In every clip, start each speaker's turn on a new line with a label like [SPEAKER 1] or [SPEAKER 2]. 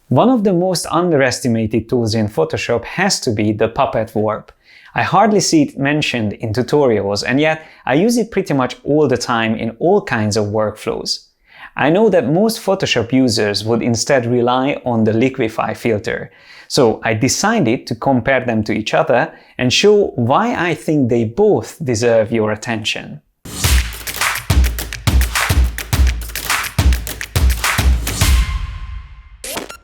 [SPEAKER 1] One of the most underestimated tools in Photoshop has to be the puppet warp. I hardly see it mentioned in tutorials, and yet I use it pretty much all the time in all kinds of workflows. I know that most Photoshop users would instead rely on the Liquify filter, so I decided to compare them to each other and show why I think they both deserve your attention.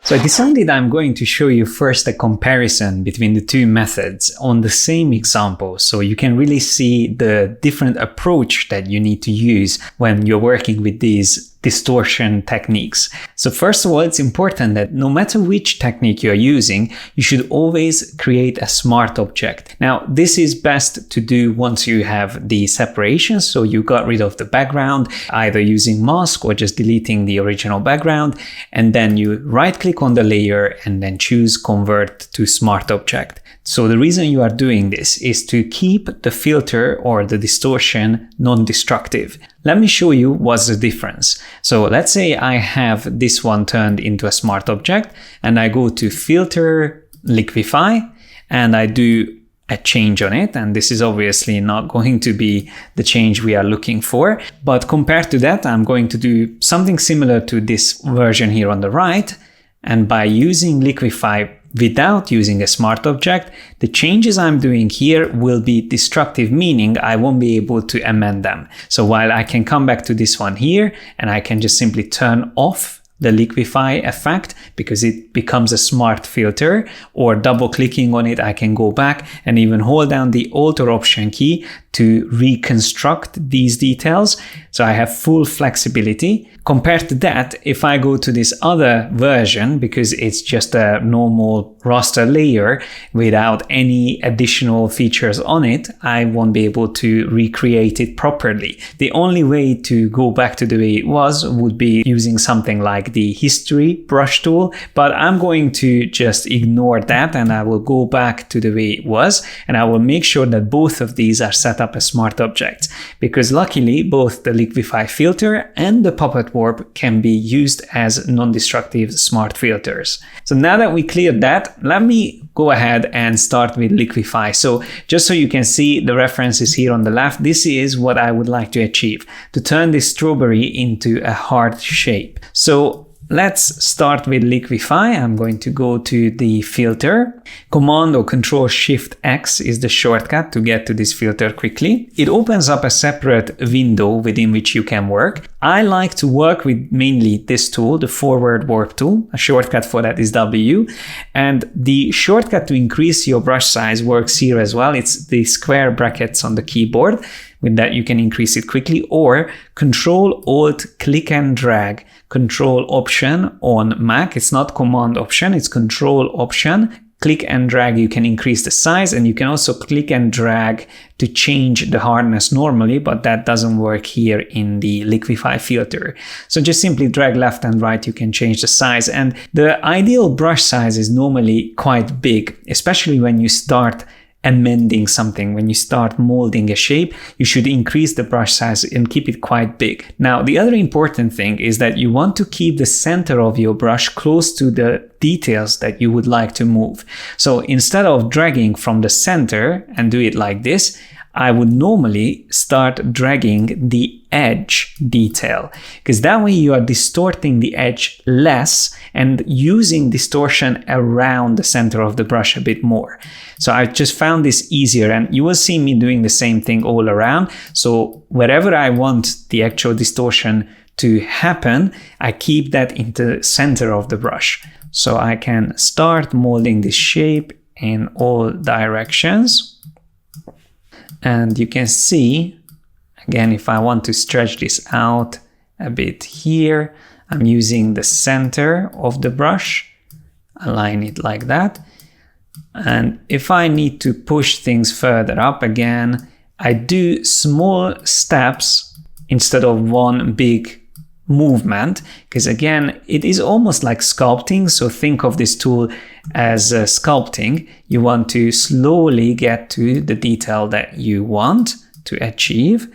[SPEAKER 1] So I decided I'm going to show you first a comparison between the two methods on the same example, so you can really see the different approach that you need to use when you're working with these distortion techniques. So first of all, it's important that no matter which technique you're using, you should always create a smart object. Now, this is best to do once you have the separation, so you got rid of the background, either using mask or just deleting the original background, and then you right-click on the layer and then choose Convert to Smart Object. So the reason you are doing this is to keep the filter or the distortion non-destructive. Let me show you what's the difference. So let's say I have this one turned into a smart object and I go to Filter, Liquify, and I do a change on it. And this is obviously not going to be the change we are looking for. But compared to that, I'm going to do something similar to this version here on the right. And by using Liquify without using a smart object, the changes I'm doing here will be destructive, meaning I won't be able to amend them. So while I can come back to this one here and I can just simply turn off the Liquify effect because it becomes a smart filter, or double clicking on it, I can go back and even hold down the Alt or Option key to reconstruct these details. So I have full flexibility. Compared to that, if I go to this other version, because it's just a normal raster layer without any additional features on it, I won't be able to recreate it properly. The only way to go back to the way it was would be using something like the History brush tool, but I'm going to just ignore that and I will go back to the way it was, and I will make sure that both of these are set up as smart objects, because luckily both the Liquify filter and the puppet warp can be used as non-destructive smart filters. So now that we cleared that, let me go ahead and start with Liquify. So just so you can see the references here on the left, this is what I would like to achieve, to turn this strawberry into a heart shape. So let's start with Liquify. I'm going to go to the filter. Command or Control Shift X is the shortcut to get to this filter quickly. It opens up a separate window within which you can work. I like to work with mainly this tool, the Forward Warp tool. A shortcut for that is W. And the shortcut to increase your brush size works here as well. It's the square brackets on the keyboard. With that, you can increase it quickly, or Control Alt click and drag, Control Option on Mac. It's not Command Option, it's Control Option. Click and drag, you can increase the size, and you can also click and drag to change the hardness normally, but that doesn't work here in the Liquify filter. So just simply drag left and right, you can change the size. And the ideal brush size is normally quite big, especially when you start amending something. When you start molding a shape, you should increase the brush size and keep it quite big. Now, the other important thing is that you want to keep the center of your brush close to the details that you would like to move. So instead of dragging from the center and do it like this, I would normally start dragging the edge detail, because that way you are distorting the edge less and using distortion around the center of the brush a bit more. So I just found this easier, and you will see me doing the same thing all around. So wherever I want the actual distortion to happen, I keep that in the center of the brush. So I can start molding this shape in all directions. And you can see, again, if I want to stretch this out a bit here, I'm using the center of the brush, align it like that. And if I need to push things further up again, I do small steps instead of one big movement, because again, it is almost like sculpting. So think of this tool as sculpting. You want to slowly get to the detail that you want to achieve,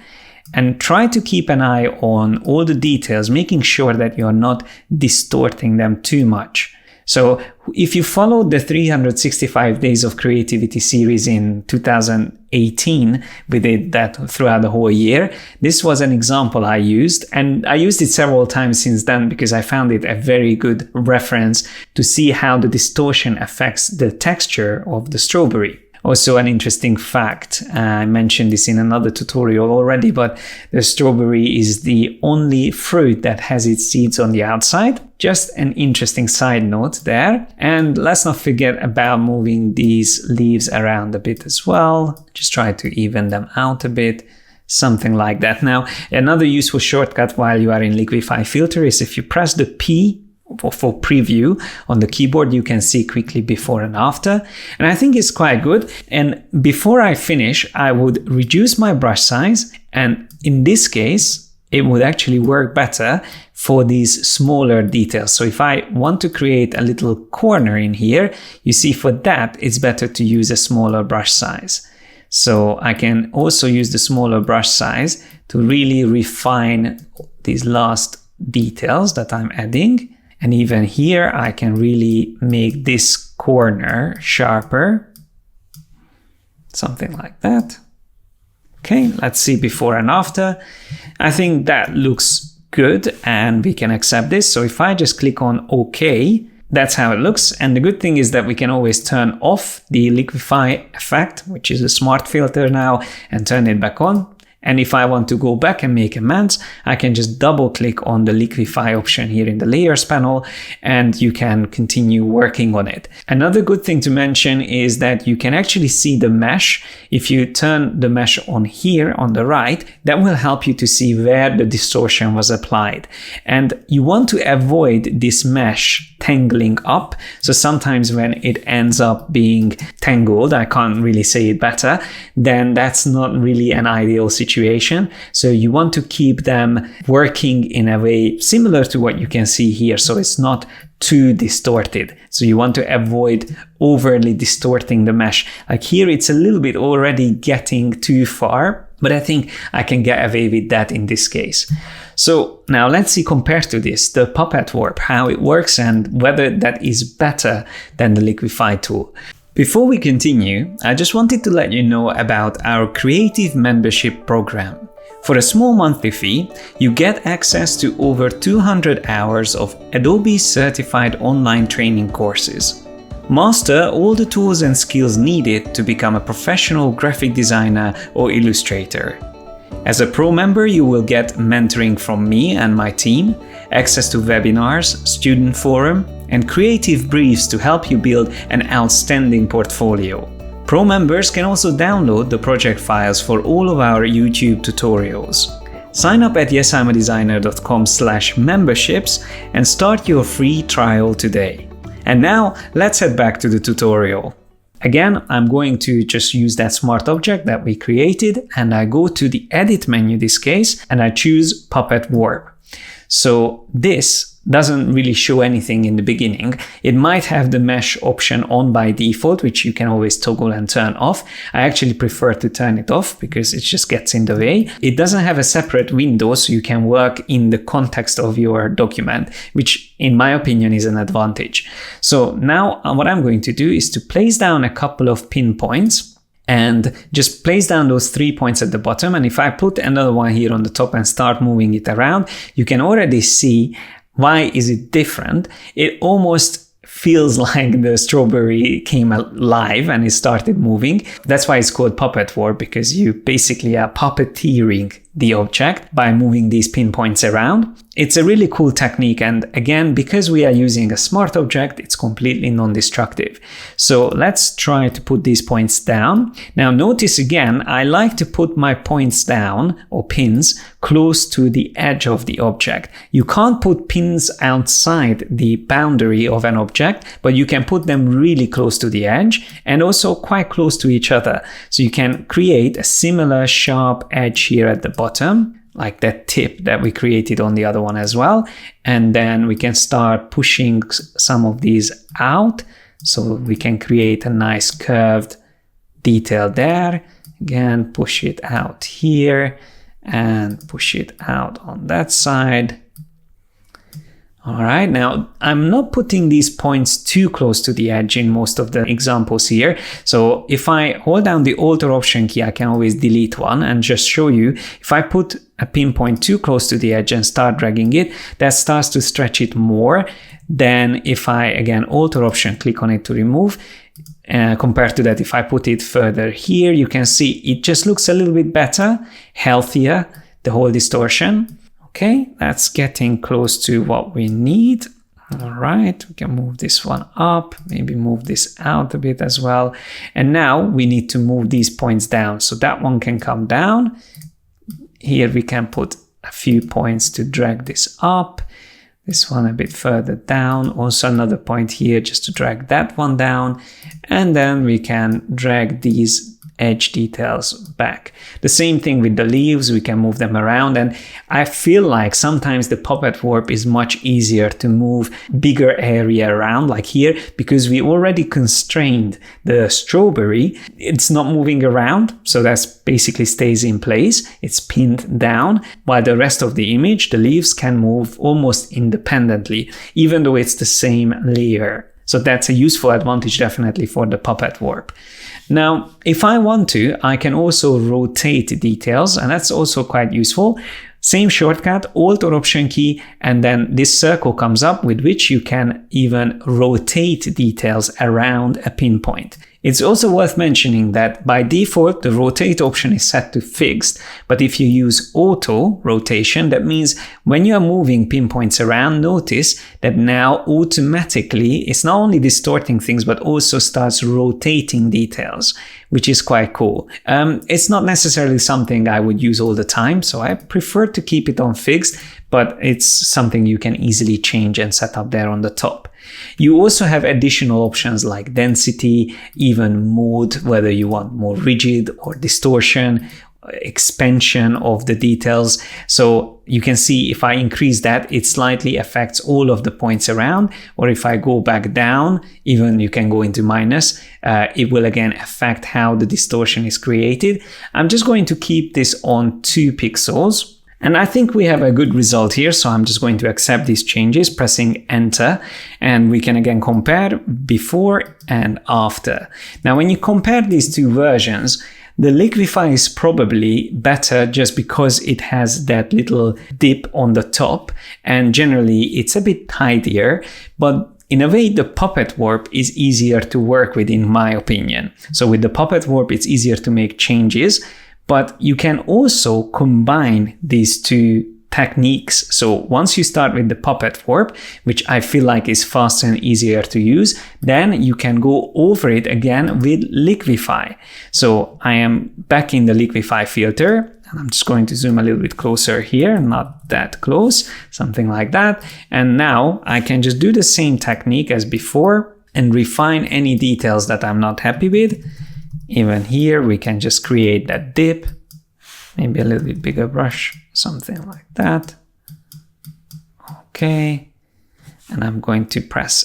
[SPEAKER 1] and try to keep an eye on all the details, making sure that you're not distorting them too much. So if you followed the 365 Days of Creativity series in 2018, we did that throughout the whole year. This was an example I used, and I used it several times since then because I found it a very good reference to see how the distortion affects the texture of the strawberry. Also, an interesting fact, I mentioned this in another tutorial already, but the strawberry is the only fruit that has its seeds on the outside. Just an interesting side note there. And let's not forget about moving these leaves around a bit as well. Just try to even them out a bit. Something like that. Now, another useful shortcut while you are in Liquify Filter is if you press the P for preview on the keyboard, you can see quickly before and after. And I think it's quite good. And before I finish, I would reduce my brush size. And in this case, it would actually work better for these smaller details. So if I want to create a little corner in here, you see for that, it's better to use a smaller brush size. So I can also use the smaller brush size to really refine these last details that I'm adding. And even here, I can really make this corner sharper. Something like that. Okay, let's see before and after. I think that looks good and we can accept this. So if I just click on OK, that's how it looks. And the good thing is that we can always turn off the Liquify effect, which is a smart filter now, and turn it back on. And if I want to go back and make amends, I can just double click on the Liquify option here in the layers panel and you can continue working on it. Another good thing to mention is that you can actually see the mesh. If you turn the mesh on here on the right, that will help you to see where the distortion was applied. And you want to avoid this mesh tangling up. So sometimes when it ends up being tangled, I can't really say it better, then that's not really an ideal situation. So you want to keep them working in a way similar to what you can see here. So it's not too distorted. So you want to avoid overly distorting the mesh. Like here, it's a little bit already getting too far, but I think I can get away with that in this case. So now let's see, compared to this, the Puppet Warp, how it works and whether that is better than the Liquify tool. Before we continue, I just wanted to let you know about our creative membership program. For a small monthly fee, you get access to over 200 hours of Adobe certified online training courses. Master all the tools and skills needed to become a professional graphic designer or illustrator. As a pro member, you will get mentoring from me and my team, access to webinars, student forum, and creative briefs to help you build an outstanding portfolio. Pro members can also download the project files for all of our YouTube tutorials. Sign up at yesimadesigner.com/memberships and start your free trial today. And now let's head back to the tutorial. Again, I'm going to just use that smart object that we created, and I go to the edit menu this case and I choose Puppet Warp. So this doesn't really show anything in the beginning. It might have the mesh option on by default, which you can always toggle and turn off. I actually prefer to turn it off because it just gets in the way. It doesn't have a separate window, so you can work in the context of your document, which in my opinion is an advantage. So now what I'm going to do is to place down a couple of pinpoints and just place down those 3 points at the bottom. And if I put another one here on the top and start moving it around, you can already see why is it different. It almost feels like the strawberry came alive and it started moving. That's why it's called Puppet Warp, because you basically are puppeteering the object by moving these pinpoints around. It's a really cool technique, and again, because we are using a smart object, it's completely non-destructive. So let's try to put these points down. Now notice again, I like to put my points down, or pins, close to the edge of the object. You can't put pins outside the boundary of an object, but you can put them really close to the edge and also quite close to each other. So you can create a similar sharp edge here at the bottom, like that tip that we created on the other one as well. And then we can start pushing some of these out so we can create a nice curved detail there. Again, push it out here and push it out on that side. All right, now I'm not putting these points too close to the edge in most of the examples here. So if I hold down the Alt or Option key, I can always delete one and just show you. If I put a pinpoint too close to the edge and start dragging it, that starts to stretch it more than if I, again, Alt or Option, click on it to remove. Compared to that, if I put it further here, you can see it just looks a little bit better, healthier, the whole distortion. Okay, that's getting close to what we need. All right, we can move this one up, maybe move this out a bit as well. And now we need to move these points down. So that one can come down. Here we can put a few points to drag this up. This one a bit further down. Also another point here just to drag that one down. And then we can drag these edge details back. The same thing with the leaves, we can move them around, and I feel like sometimes the puppet warp is much easier to move bigger area around, like here, because we already constrained the strawberry. It's not moving around, so that's basically stays in place. It's pinned down, while the rest of the image, the leaves, can move almost independently, even though it's the same layer. So that's a useful advantage definitely for the puppet warp. Now, if I want to, I can also rotate details, and that's also quite useful. Same shortcut, Alt or Option key, and then this circle comes up with which you can even rotate details around a pinpoint. It's also worth mentioning that by default, the rotate option is set to fixed, but if you use auto rotation, that means when you are moving pinpoints around, notice that now automatically it's not only distorting things, but also starts rotating details, which is quite cool. It's not necessarily something I would use all the time, so I prefer to keep it on fixed, but it's something you can easily change and set up there on the top. You also have additional options like density, even mode, whether you want more rigid or distortion, expansion of the details. So you can see if I increase that, it slightly affects all of the points around, or if I go back down, even you can go into minus, it will again affect how the distortion is created. I'm just going to keep this on 2 pixels. And I think we have a good result here, so I'm just going to accept these changes, pressing enter, and we can again compare before and after. Now, when you compare these two versions, the Liquify is probably better just because it has that little dip on the top, and generally it's a bit tidier, but in a way, the puppet warp is easier to work with, in my opinion. So with the puppet warp, it's easier to make changes, but you can also combine these two techniques. So once you start with the puppet warp, which I feel like is faster and easier to use, then you can go over it again with Liquify. So I am back in the Liquify filter, and I'm just going to zoom a little bit closer here, not that close, something like that. And now I can just do the same technique as before and refine any details that I'm not happy with. Even here, we can just create that dip, maybe a little bit bigger brush, something like that. Okay, and I'm going to press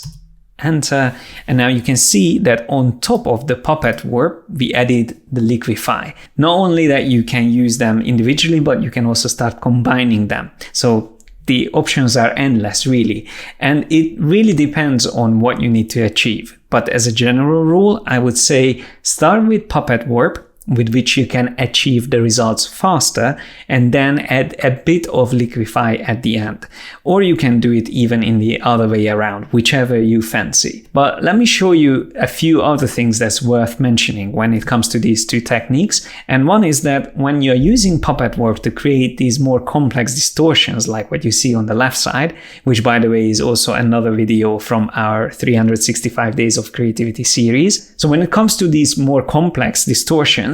[SPEAKER 1] enter. And now you can see that on top of the puppet warp, we added the Liquify. Not only that you can use them individually, but you can also start combining them. So the options are endless, really. And it really depends on what you need to achieve. But as a general rule, I would say start with puppet warp, with which you can achieve the results faster, and then add a bit of Liquify at the end. Or you can do it even in the other way around, whichever you fancy. But let me show you a few other things that's worth mentioning when it comes to these two techniques. And one is that when you're using puppet warp to create these more complex distortions, like what you see on the left side, which by the way is also another video from our 365 Days of Creativity series. So when it comes to these more complex distortions,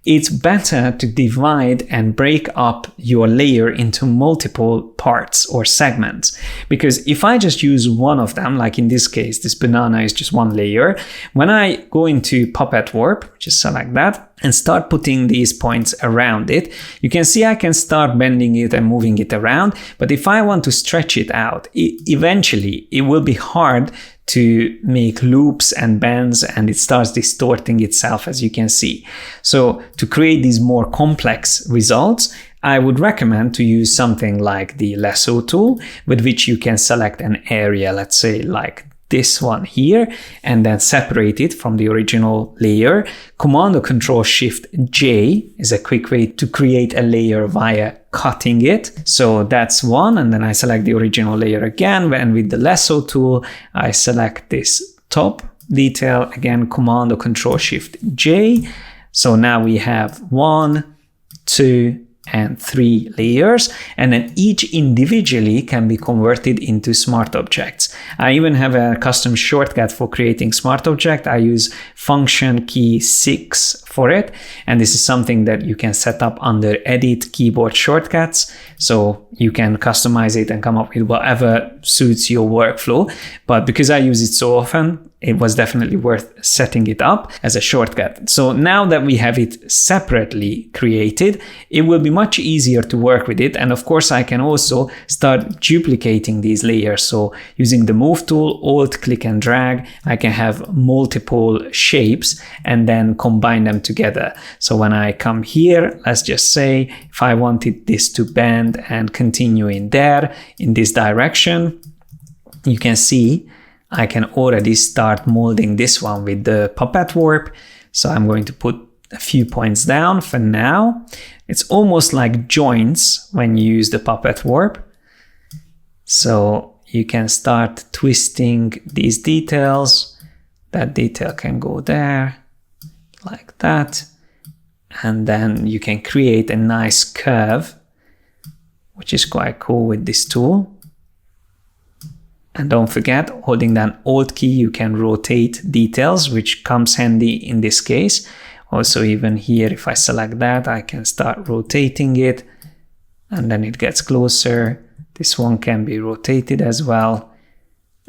[SPEAKER 1] it's better to divide and break up your layer into multiple parts or segments. Because if I just use one of them, like in this case, this banana is just one layer, when I go into puppet warp, just select that, and start putting these points around it, you can see I can start bending it and moving it around. But if I want to stretch it out, eventually it will be hard to make loops and bends, and it starts distorting itself, as you can see. So to create these more complex results, I would recommend to use something like the lasso tool, with which you can select an area, let's say like this one here, and then separate it from the original layer. Command or Control Shift J is a quick way to create a layer via cutting it. So that's one, and then I select the original layer again, and with the lasso tool, I select this top detail, again, Command or Control Shift J. So now we have 1, 2, and 3 layers, and then each individually can be converted into smart objects. I even have a custom shortcut for creating smart object. I use function key 6 for it, and this is something that you can set up under Edit Keyboard Shortcuts, so you can customize it and come up with whatever suits your workflow. But because I use it so often, it was definitely worth setting it up as a shortcut. So now that we have it separately created, it will be much easier to work with it. And of course, I can also start duplicating these layers. So using the Move tool, Alt, click and drag, I can have multiple shapes and then combine them together. So when I come here, let's just say if I wanted this to bend and continue in there, in this direction, you can see I can already start molding this one with the puppet warp. So I'm going to put a few points down for now. It's almost like joints when you use the puppet warp. So you can start twisting these details. That detail can go there, like that. And then you can create a nice curve, which is quite cool with this tool. And don't forget, holding down Alt key, you can rotate details, which comes handy in this case. Also, even here, if I select that, I can start rotating it, and then it gets closer. This one can be rotated as well,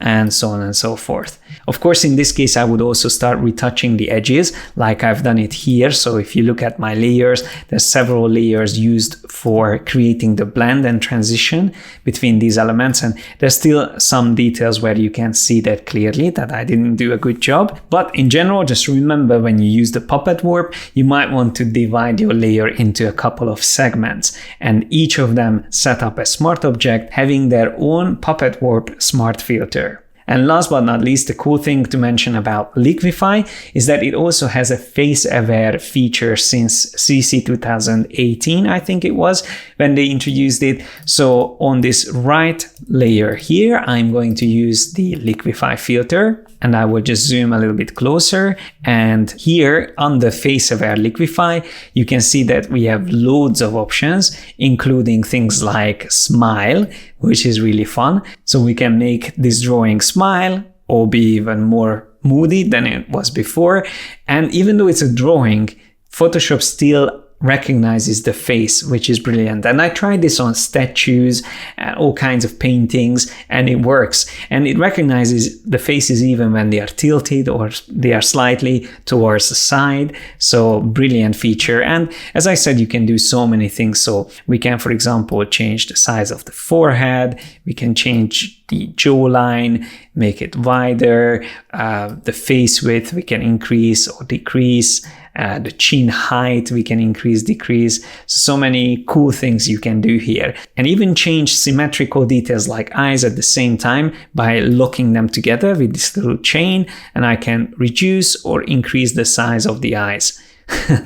[SPEAKER 1] and so on and so forth. Of course, in this case, I would also start retouching the edges like I've done it here. So if you look at my layers, there's several layers used for creating the blend and transition between these elements. And there's still some details where you can see that clearly that I didn't do a good job. But in general, just remember when you use the puppet warp, you might want to divide your layer into a couple of segments, and each of them set up a smart object having their own puppet warp smart filter. And last but not least, the cool thing to mention about Liquify is that it also has a face-aware feature since CC 2018, I think it was, when they introduced it. So on this right layer here, I'm going to use the Liquify filter, and I will just zoom a little bit closer. And here on the face-aware Liquify, you can see that we have loads of options, including things like smile, which is really fun. So we can make this drawing smile or be even more moody than it was before. And even though it's a drawing, Photoshop still recognizes the face, which is brilliant. And I tried this on statues and all kinds of paintings, and it works. And it recognizes the faces even when they are tilted or they are slightly towards the side. So brilliant feature. And as I said, you can do so many things. So we can, for example, change the size of the forehead. We can change the jawline, make it wider. The face width, we can increase or decrease. The chin height, we can increase, decrease. So many cool things you can do here. And even change symmetrical details like eyes at the same time by locking them together with this little chain. And I can reduce or increase the size of the eyes.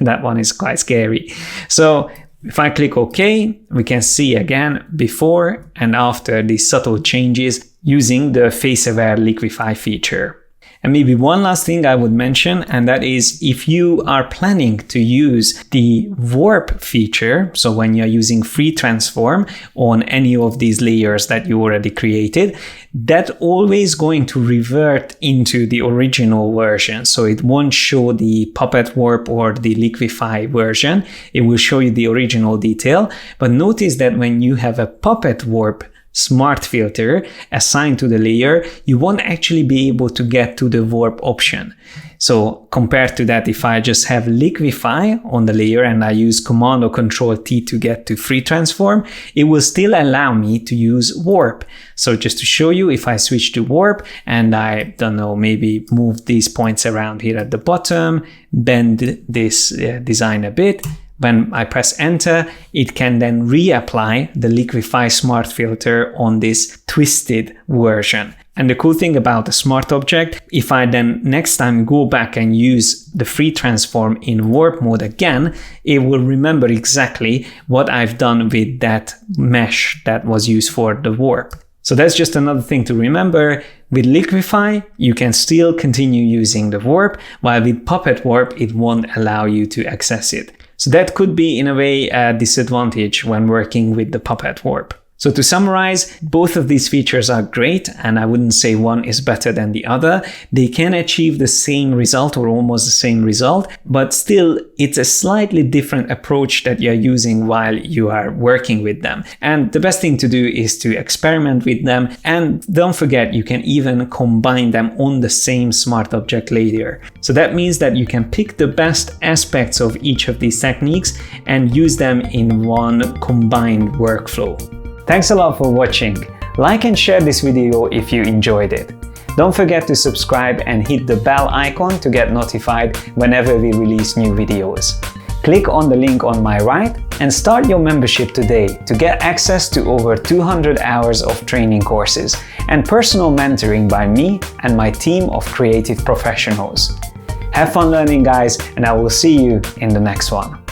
[SPEAKER 1] That one is quite scary. So if I click OK, we can see again before and after these subtle changes using the face-aware Liquify feature. And maybe one last thing I would mention, and that is if you are planning to use the warp feature, so when you're using free transform on any of these layers that you already created, that's always going to revert into the original version. So it won't show the puppet warp or the Liquify version. It will show you the original detail. But notice that when you have a puppet warp smart filter assigned to the layer, you won't actually be able to get to the warp option. So compared to that, if I just have Liquify on the layer and I use Command or Control T to get to free transform, it will still allow me to use warp. So just to show you, if I switch to warp and I don't know, maybe move these points around here at the bottom, bend this design a bit, When I press enter, it can then reapply the Liquify Smart Filter on this twisted version. And the cool thing about the smart object, if I then next time go back and use the free transform in warp mode again, it will remember exactly what I've done with that mesh that was used for the warp. So that's just another thing to remember. With Liquify, you can still continue using the warp, while with Puppet Warp, it won't allow you to access it. So that could be, in a way, a disadvantage when working with the Puppet Warp. So to summarize, both of these features are great, and I wouldn't say one is better than the other. They can achieve the same result or almost the same result, but still it's a slightly different approach that you're using while you are working with them. And the best thing to do is to experiment with them, and don't forget you can even combine them on the same smart object layer. So that means that you can pick the best aspects of each of these techniques and use them in one combined workflow. Thanks a lot for watching. Like and share this video if you enjoyed it. Don't forget to subscribe and hit the bell icon to get notified whenever we release new videos. Click on the link on my right and start your membership today to get access to over 200 hours of training courses and personal mentoring by me and my team of creative professionals. Have fun learning, guys, and I will see you in the next one.